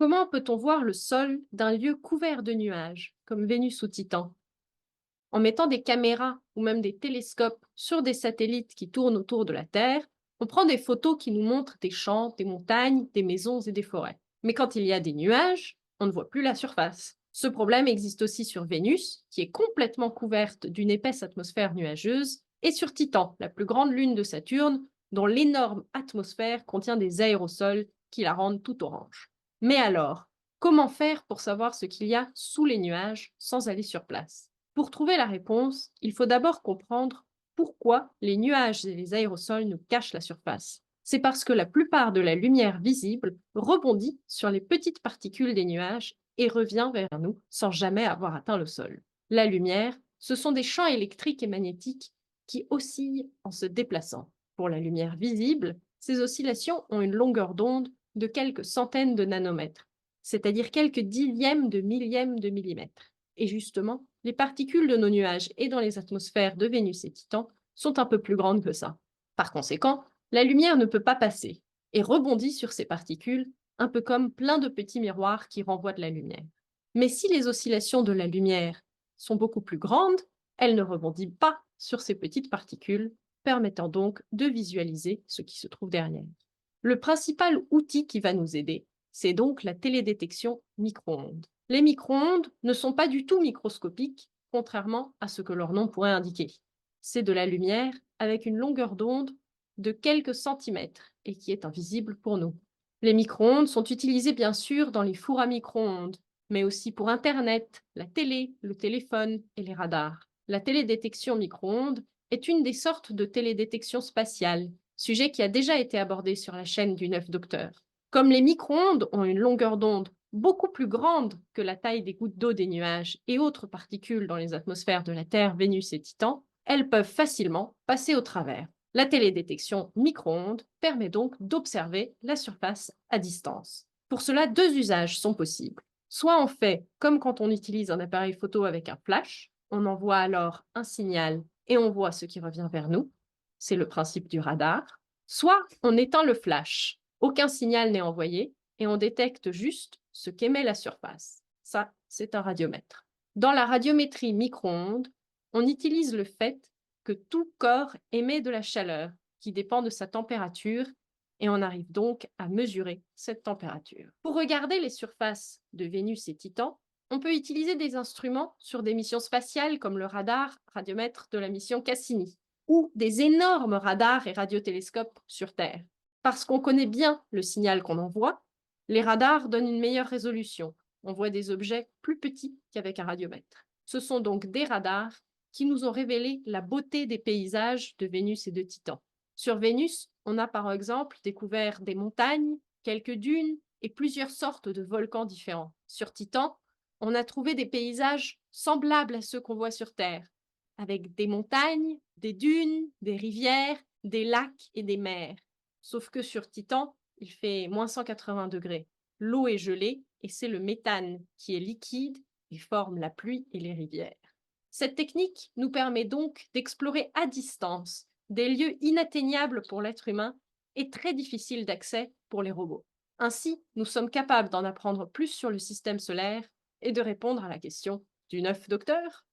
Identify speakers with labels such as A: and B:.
A: Comment peut-on voir le sol d'un lieu couvert de nuages, comme Vénus ou Titan? En mettant des caméras ou même des télescopes sur des satellites qui tournent autour de la Terre, on prend des photos qui nous montrent des champs, des montagnes, des maisons et des forêts. Mais quand il y a des nuages, on ne voit plus la surface. Ce problème existe aussi sur Vénus, qui est complètement couverte d'une épaisse atmosphère nuageuse, et sur Titan, la plus grande lune de Saturne, dont l'énorme atmosphère contient des aérosols qui la rendent tout orange. Mais alors, comment faire pour savoir ce qu'il y a sous les nuages sans aller sur place? Pour trouver la réponse, il faut d'abord comprendre pourquoi les nuages et les aérosols nous cachent la surface. C'est parce que la plupart de la lumière visible rebondit sur les petites particules des nuages et revient vers nous sans jamais avoir atteint le sol. La lumière, ce sont des champs électriques et magnétiques qui oscillent en se déplaçant. Pour la lumière visible, ces oscillations ont une longueur d'onde de quelques centaines de nanomètres, c'est-à-dire quelques dixièmes de millièmes de millimètre. Et justement, les particules de nos nuages et dans les atmosphères de Vénus et Titan sont un peu plus grandes que ça. Par conséquent, la lumière ne peut pas passer et rebondit sur ces particules, un peu comme plein de petits miroirs qui renvoient de la lumière. Mais si les oscillations de la lumière sont beaucoup plus grandes, elle ne rebondit pas sur ces petites particules, permettant donc de visualiser ce qui se trouve derrière. Le principal outil qui va nous aider, c'est donc la télédétection micro-ondes. Les micro-ondes ne sont pas du tout microscopiques, contrairement à ce que leur nom pourrait indiquer. C'est de la lumière avec une longueur d'onde de quelques centimètres et qui est invisible pour nous. Les micro-ondes sont utilisées bien sûr dans les fours à micro-ondes, mais aussi pour Internet, la télé, le téléphone et les radars. La télédétection micro-ondes est une des sortes de télédétection spatiale, sujet qui a déjà été abordé sur la chaîne du 9 Docteur. Comme les micro-ondes ont une longueur d'onde beaucoup plus grande que la taille des gouttes d'eau des nuages et autres particules dans les atmosphères de la Terre, Vénus et Titan, elles peuvent facilement passer au travers. La télédétection micro-ondes permet donc d'observer la surface à distance. Pour cela, deux usages sont possibles. Soit on fait comme quand on utilise un appareil photo avec un flash, on envoie alors un signal et on voit ce qui revient vers nous. C'est le principe du radar. Soit on éteint le flash, aucun signal n'est envoyé et on détecte juste ce qu'émet la surface. Ça, c'est un radiomètre. Dans la radiométrie micro-ondes, on utilise le fait que tout corps émet de la chaleur qui dépend de sa température et on arrive donc à mesurer cette température. Pour regarder les surfaces de Vénus et Titan, on peut utiliser des instruments sur des missions spatiales comme le radar radiomètre de la mission Cassini ou des énormes radars et radiotélescopes sur Terre. Parce qu'on connaît bien le signal qu'on envoie, les radars donnent une meilleure résolution. On voit des objets plus petits qu'avec un radiomètre. Ce sont donc des radars qui nous ont révélé la beauté des paysages de Vénus et de Titan. Sur Vénus, on a par exemple découvert des montagnes, quelques dunes et plusieurs sortes de volcans différents. Sur Titan, on a trouvé des paysages semblables à ceux qu'on voit sur Terre, avec des montagnes, des dunes, des rivières, des lacs et des mers. Sauf que sur Titan, il fait moins 180 degrés. L'eau est gelée et c'est le méthane qui est liquide et forme la pluie et les rivières. Cette technique nous permet donc d'explorer à distance des lieux inatteignables pour l'être humain et très difficiles d'accès pour les robots. Ainsi, nous sommes capables d'en apprendre plus sur le système solaire et de répondre à la question du 9 Docteur.